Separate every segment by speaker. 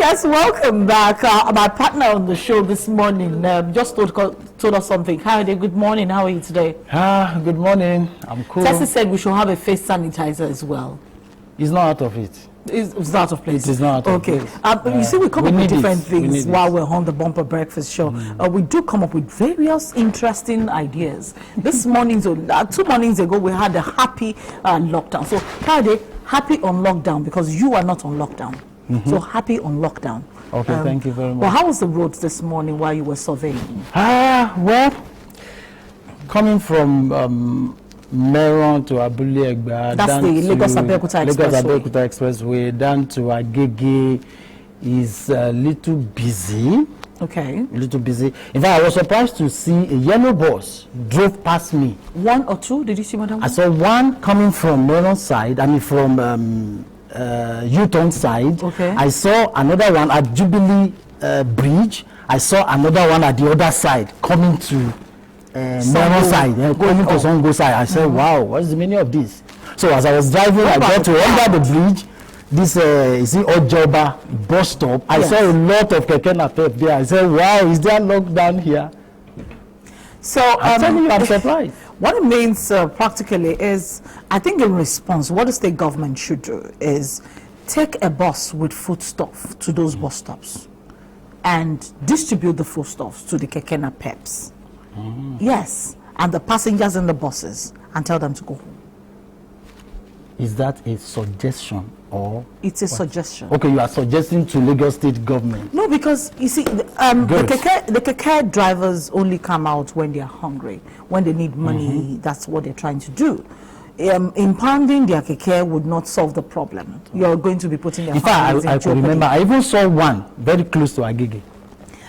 Speaker 1: Yes, welcome back. My partner on the show this morning just told us something. Kayode, good morning. How are you today?
Speaker 2: Good morning. I'm cool.
Speaker 1: Tessie said we should have a face sanitizer as well.
Speaker 2: It's not out of it.
Speaker 1: It's out of place.
Speaker 2: It is not out of place.
Speaker 1: You see, we come up with different things while
Speaker 2: we're
Speaker 1: on the Bumper Breakfast Show. We do come up with various interesting ideas. This morning, 2 mornings ago, we had a happy lockdown. So, Kayode, happy on lockdown because you are not on lockdown. So happy on lockdown.
Speaker 2: Okay, thank you very much.
Speaker 1: Well, how was the roads this morning while you were surveying?
Speaker 2: Well, coming from Meron to Abule Egba,
Speaker 1: that's the Lagos-Abeokuta
Speaker 2: Expressway, down to Agege is a little busy.
Speaker 1: Okay.
Speaker 2: A little busy. In fact, I was surprised to see a yellow bus drove past me.
Speaker 1: One or two? Did you see Madam?
Speaker 2: I saw one coming from Meron side, from U-turn side.
Speaker 1: Okay.
Speaker 2: I saw another one at Jubilee Bridge. I saw another one at the other side coming to Meron side, going to Songo side. I said, wow, what's the meaning of this? So as I was driving, I got to under the bridge. This is it Ojoba bus stop. I saw a lot of keke napep there. I said, wow, is there lockdown here?
Speaker 1: So
Speaker 2: I'm telling you, I'm surprised.
Speaker 1: What it means practically is, I think in response, what the state government should do is take a bus with foodstuff to those bus stops and distribute the foodstuffs to the keke napeps. Yes, and the passengers in the buses, and tell them to go home.
Speaker 2: Is that a suggestion or?
Speaker 1: It's a suggestion.
Speaker 2: Okay, you are suggesting to Lagos state government.
Speaker 1: No, because you see, the keke drivers only come out when they are hungry, when they need money. That's what they're trying to do. Impounding their keke would not solve the problem. You're going to be putting their families in
Speaker 2: I
Speaker 1: jeopardy.
Speaker 2: could remember, I even saw one very close to Agege.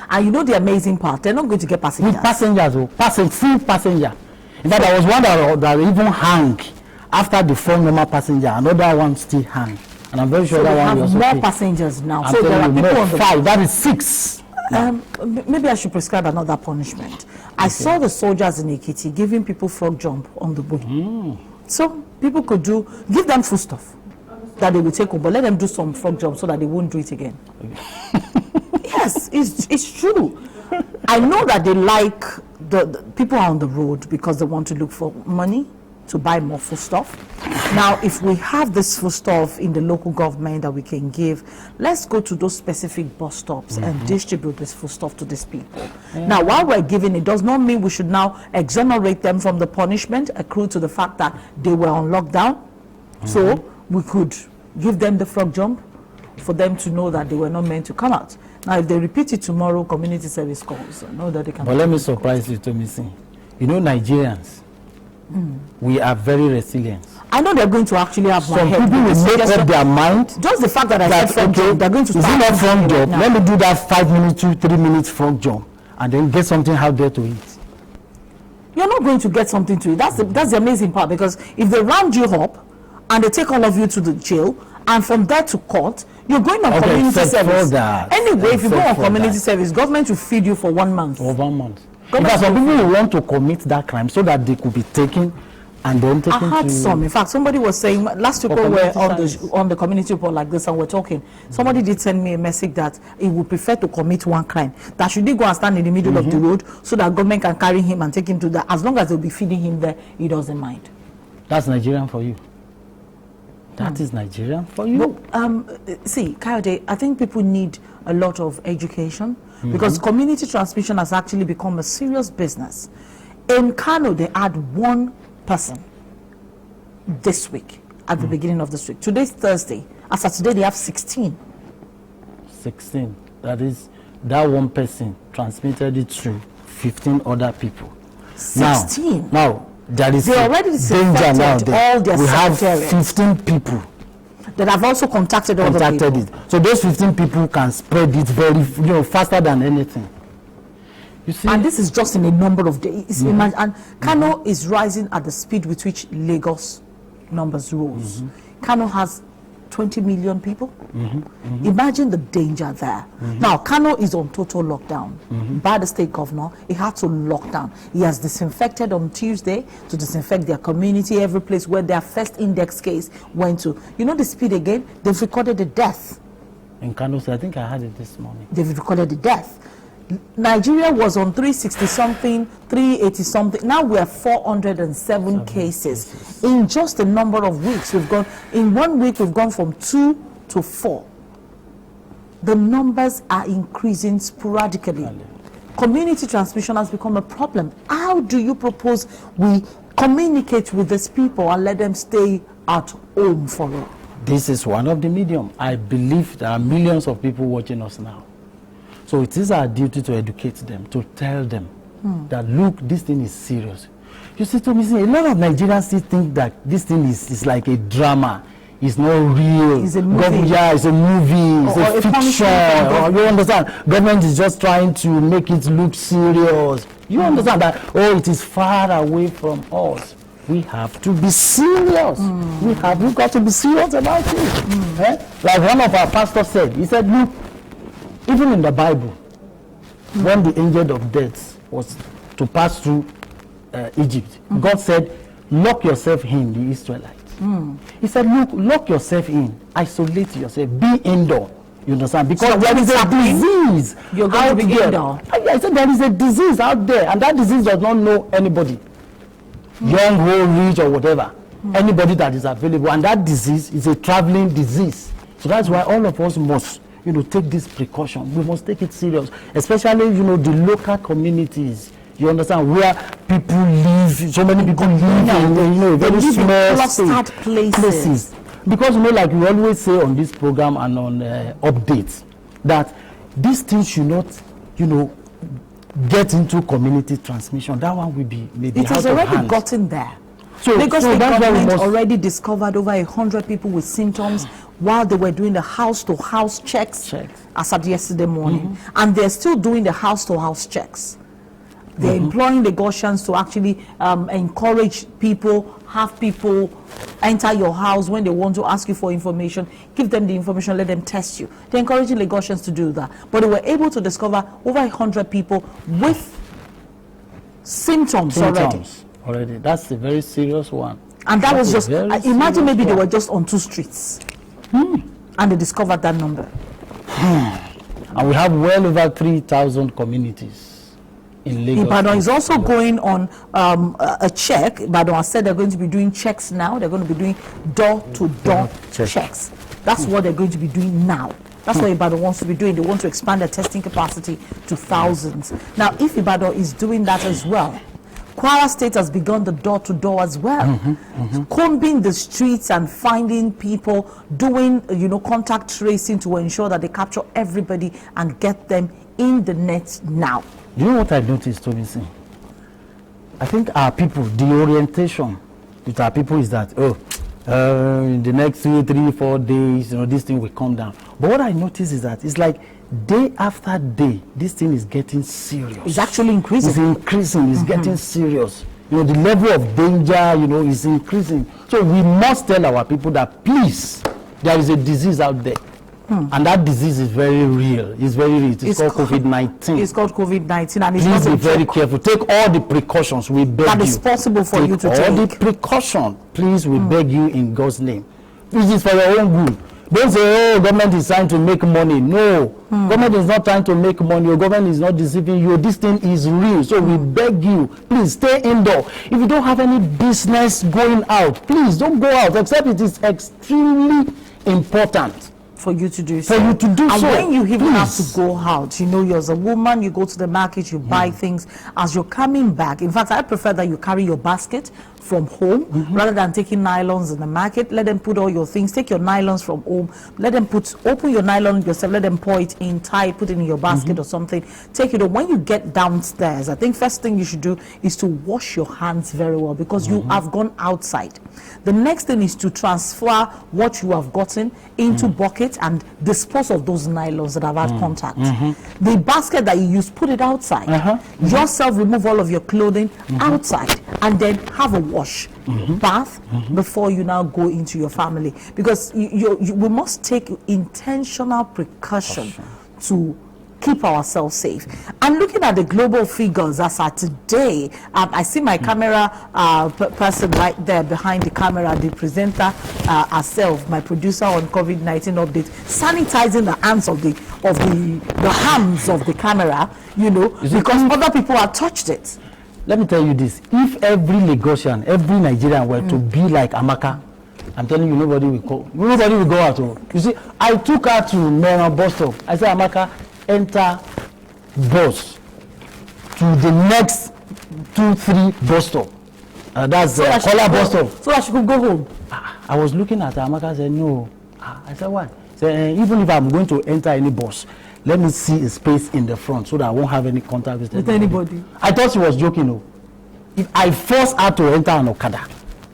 Speaker 1: And you know the amazing part, they're not going to get passengers.
Speaker 2: With passengers, full passenger. In fact, there was one that even hung after the four normal passenger. Another one still hang. And I'm very sure
Speaker 1: so
Speaker 2: that one was
Speaker 1: more
Speaker 2: okay.
Speaker 1: passengers now.
Speaker 2: I'm
Speaker 1: so there are
Speaker 2: you,
Speaker 1: people on the
Speaker 2: 5, that is 6.
Speaker 1: maybe I should prescribe another punishment. I saw the soldiers in Ekiti giving people frog jump on the way. So people could give them food stuff that they will take home, but let them do some frog jump so that they won't do it again. Yes, it's true. I know that they like the people are on the road because they want to look for money to buy more food stuff. Now, if we have this food stuff in the local government that we can give, let's go to those specific bus stops and distribute this food stuff to these people. Now, while we're giving it, does not mean we should now exonerate them from the punishment accrued to the fact that they were on lockdown. So we could give them the frog jump for them to know that they were not meant to come out. Now, if they repeat it tomorrow, community service calls. Know that they can.
Speaker 2: But let me surprise you, Tomisin. You know, Nigerians, we are very resilient.
Speaker 1: I know they're going to actually have my
Speaker 2: Some
Speaker 1: head.
Speaker 2: people will make up their mind.
Speaker 1: Just the fact that I said frog jump, they're going to start.
Speaker 2: Is it not frog jump?
Speaker 1: Now.
Speaker 2: Let me do that 5 minutes, 3 minutes frog jump, and then get something out there to eat.
Speaker 1: You're not going to get something to eat. That's the amazing part, because if they round you up and they take all of you to the jail, and from there to court, you're going on community service. Anyway, if you go on community service, government will feed you for 1 month.
Speaker 2: For 1 month. Because some people will want to commit that crime so that they could be taken and then taken.
Speaker 1: I had some. In fact, somebody was saying last week when we were on the community report like this and we're talking, somebody did send me a message that he would prefer to commit one crime. That should he go and stand in the middle of the road so that government can carry him and take him to the, as long as they'll be feeding him there, he doesn't mind.
Speaker 2: That's Nigerian for you. That is Nigerian for you.
Speaker 1: But, see, Kayode, I think people need a lot of education because community transmission has actually become a serious business. In Kano, they had 1 person this week at the beginning of this week. Today's Thursday. As of today, they have 16.
Speaker 2: 16. That is, that 1 person transmitted it to 15 other people.
Speaker 1: 16.
Speaker 2: Now there is
Speaker 1: they already
Speaker 2: danger now.
Speaker 1: All their
Speaker 2: we have 15 people
Speaker 1: that have also contacted other people.
Speaker 2: It. So those 15 people can spread it very, faster than anything. You see?
Speaker 1: And this is just in a number of days. And Kano is rising at the speed with which Lagos numbers rose. Kano has 20 million people. Imagine the danger there. Now, Kano is on total lockdown by the state governor. He had to lock down. He has disinfected on Tuesday to disinfect their community, every place where their first index case went to. You know the speed again? They've recorded a death
Speaker 2: In Kano State, I think I had it this morning.
Speaker 1: They've recorded the death. Nigeria was on 360 something, 380 something. Now we have 407 cases. In just a number of weeks, in 1 week we've gone from 2 to 4. The numbers are increasing sporadically. Community transmission has become a problem. How do you propose we communicate with these people and let them stay at home for all?
Speaker 2: This is one of the medium. I believe there are millions of people watching us now. So it is our duty to educate them, to tell them that, look, this thing is serious. You see, Tomisin, a lot of Nigerians still think that this thing is like a drama. It's not real.
Speaker 1: It's a movie.
Speaker 2: It's a movie. It's a fiction. You understand? Government is just trying to make it look serious. You understand that? Oh, it is far away from us. We have to be serious. We've got to be serious about it. Like one of our pastors said, he said, look, even in the Bible, when the angel of death was to pass through Egypt, God said, lock yourself in, the Israelites. He said, look, lock yourself in, isolate yourself, be indoor. You understand? Because
Speaker 1: so
Speaker 2: there is a disease.
Speaker 1: You're going to be indoor.
Speaker 2: I said there is a disease out there, and that disease does not know anybody. Young, old, rich, or whatever. Anybody that is available. And that disease is a traveling disease. So that's why all of us must, take this precaution. We must take it serious. Especially, the local communities. You understand? Where people live, so many people live in, very small places. Because, like we always say on this program and on updates, that these things should not, get into community transmission. That one will be maybe
Speaker 1: it has already gotten there. So Lagos State government already discovered over 100 people with symptoms while they were doing the house-to-house checks as of yesterday morning. And they're still doing the house-to-house checks. They're employing Lagosians to actually encourage people, have people enter your house when they want to ask you for information, give them the information, let them test you. They're encouraging Lagosians to do that. But they were able to discover over 100 people with symptoms
Speaker 2: already. That's a very serious one.
Speaker 1: And that was just, imagine maybe they were just on 2 streets. And they discovered that number.
Speaker 2: And we have well over 3,000 communities.
Speaker 1: Ibadan is also going on a check. Ibadan has said they're going to be doing checks now. They're going to be doing door-to-door checks. That's what they're going to be doing now. That's what Ibadan wants to be doing. They want to expand their testing capacity to thousands. Now, if Ibadan is doing that as well, Kwara State has begun the door-to-door as well. Combing the streets and finding people, doing, contact tracing to ensure that they capture everybody and get them in the net now.
Speaker 2: You know what I noticed, Tomisin? I think our people, the orientation with our people is that, in the next 3, 4 days, this thing will come down. But what I noticed is that it's like day after day, this thing is getting serious.
Speaker 1: It's actually increasing.
Speaker 2: It's increasing. It's getting serious. The level of danger, is increasing. So we must tell our people that, please, there is a disease out there. And that disease is very real. It's very real. It's called COVID-19.
Speaker 1: It's called COVID-19, and it's
Speaker 2: please be very careful. Take all the precautions. We beg you.
Speaker 1: That is possible for you to take.
Speaker 2: All the precautions. Please, we beg you in God's name. This is for your own good. Don't say, government is trying to make money. No. Government is not trying to make money. Your government is not deceiving you. This thing is real. So we beg you, please stay indoor. If you don't have any business going out, please don't go out, except it is extremely important.
Speaker 1: For you to do
Speaker 2: so. And
Speaker 1: when you even have to go out, you're as a woman, you go to the market, you buy things. As you're coming back, in fact, I prefer that you carry your basket from home rather than taking nylons in the market. Let them put all your things. Take your nylons from home. Let them open your nylon yourself. Let them pour it in, tie it, put it in your basket or something. Take it home. When you get downstairs, I think first thing you should do is to wash your hands very well because you have gone outside. The next thing is to transfer what you have gotten into buckets and dispose of those nylons that have had contact. The basket that you use, put it outside. Yourself, remove all of your clothing outside and then have a wash, bath before you now go into your family. Because we must take intentional precaution to keep ourselves safe. And looking at the global figures as at today, I see my camera person right there behind the camera, the presenter herself, my producer on COVID-19 update, sanitizing the hands of the hands of the camera, you know, because other people have touched it.
Speaker 2: Let me tell you this: if every Lagosian, every Nigerian were to be like Amaka, I'm telling you, nobody will go out. You see, I took her to Mera bus stop. I said, Amaka, enter bus to the next 2-3 bus stop. That's Kola bus stop.
Speaker 1: So that she could go home.
Speaker 2: I was looking at her. Amaka said, no. I said, what? Said, even if I'm going to enter any bus, let me see a space in the front so that I won't have any contact with
Speaker 1: anybody. I
Speaker 2: thought she was joking. No. If I forced her to enter an Okada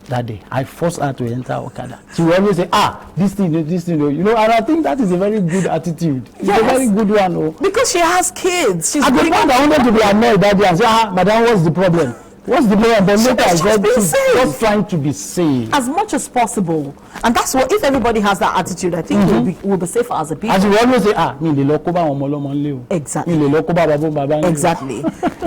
Speaker 2: that day, I forced her to enter Okada. She will always say, this thing, you know, and I think that is a very good attitude. It's a very good one. Oh.
Speaker 1: Because she has kids. She's
Speaker 2: at the point I wanted to be annoyed that day and say, madam, what's the problem? What's the problem? But later I said, she's just trying to be safe.
Speaker 1: As much as possible. And that's what, if everybody has that attitude, I think we'll be safer as a people.
Speaker 2: As you always say,
Speaker 1: Exactly. Exactly.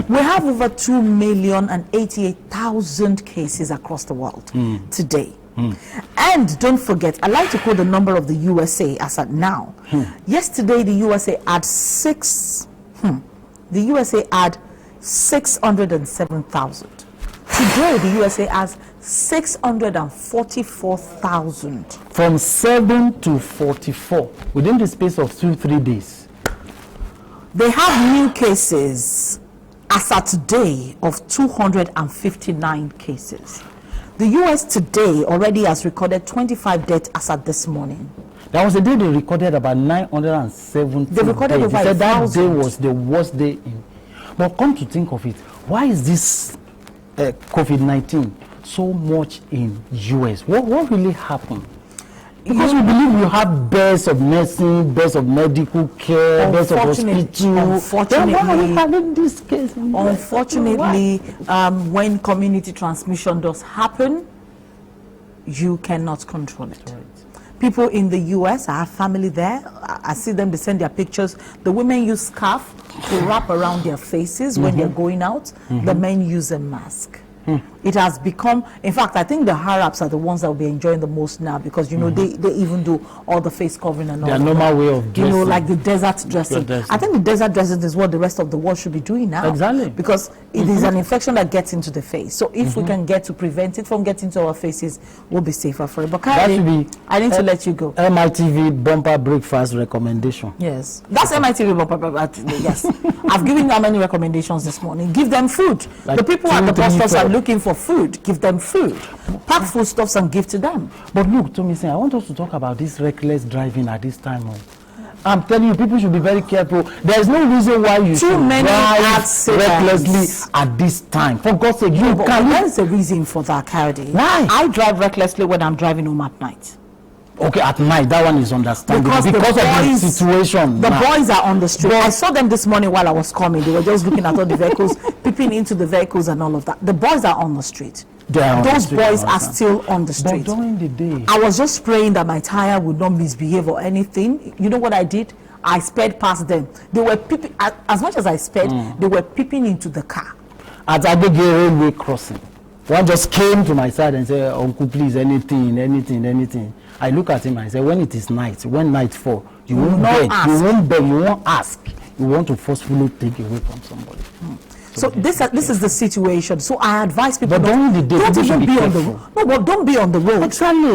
Speaker 1: We have over 2,088,000 cases across the world today. And don't forget, I like to quote the number of the USA as at now. Yesterday, the USA had 607,000. Today, the USA has 644,000.
Speaker 2: From 7 to 44 within the space of 2-3 days.
Speaker 1: They have new cases as at today of 259 cases. The US today already has recorded 25 deaths as at this morning.
Speaker 2: That was the day they recorded about 970.
Speaker 1: They recorded
Speaker 2: deaths.
Speaker 1: over
Speaker 2: They said that
Speaker 1: 1,000.
Speaker 2: day was the worst day in. But come to think of it, why is this COVID-19 so much in US? What really happened? Because we believe we have best of nursing, best of medical care, best of hospital.
Speaker 1: Unfortunately,
Speaker 2: why are we having this case?
Speaker 1: Unfortunately, when community transmission does happen, you cannot control it. Right. People in the US, I have family there. I see them, they send their pictures. The women use scarf to wrap around their faces when they're going out. The men use a mask. It has become, in fact, I think the Arabs are the ones that will be enjoying the most now, because you know they even do all the face covering and all
Speaker 2: their normal way of dressing.
Speaker 1: You know, like the desert dressing. I think the desert dressing is what the rest of the world should be doing now.
Speaker 2: Exactly.
Speaker 1: Because it is an infection that gets into the face. So if we can get to prevent it from getting to our faces, we'll be safer for it. But Kayode, I need to let you go.
Speaker 2: MITV bumper breakfast recommendation.
Speaker 1: Yes, that's MITV bumper. Yes, I've given you how many recommendations this morning. Give them food.
Speaker 2: Like
Speaker 1: the people at the bus stops are looking for food. Give them food. Pack foodstuffs and give to them.
Speaker 2: But look, Tomisin, I want us to talk about this reckless driving at this time. I'm telling you, people should be very careful. There's no reason why you should drive recklessly at this time. For God's sake,
Speaker 1: there's a reason for that, Kayode.
Speaker 2: Why?
Speaker 1: I drive recklessly when I'm driving home at night.
Speaker 2: Okay, at night, that one is understandable because of the situation.
Speaker 1: The boys are on the street. I saw them this morning while I was coming. They were just looking at all the vehicles, peeping into the vehicles and all of that. The boys are on the street. Those boys are still on the street.
Speaker 2: But during the day,
Speaker 1: I was just praying that my tire would not misbehave or anything. You know what I did? I sped past them. They were peeping, as much as I sped, they were peeping into the car.
Speaker 2: At Agege railway crossing, one just came to my side and said, "Uncle, please, anything." I look at him and I say, when it is night, when night fall, you won't beg, you won't ask. You want to forcefully take away from somebody.
Speaker 1: So this is the situation. So I advise people,
Speaker 2: but during the day,
Speaker 1: don't even be on the road. No, but don't be on the road.
Speaker 2: Exactly.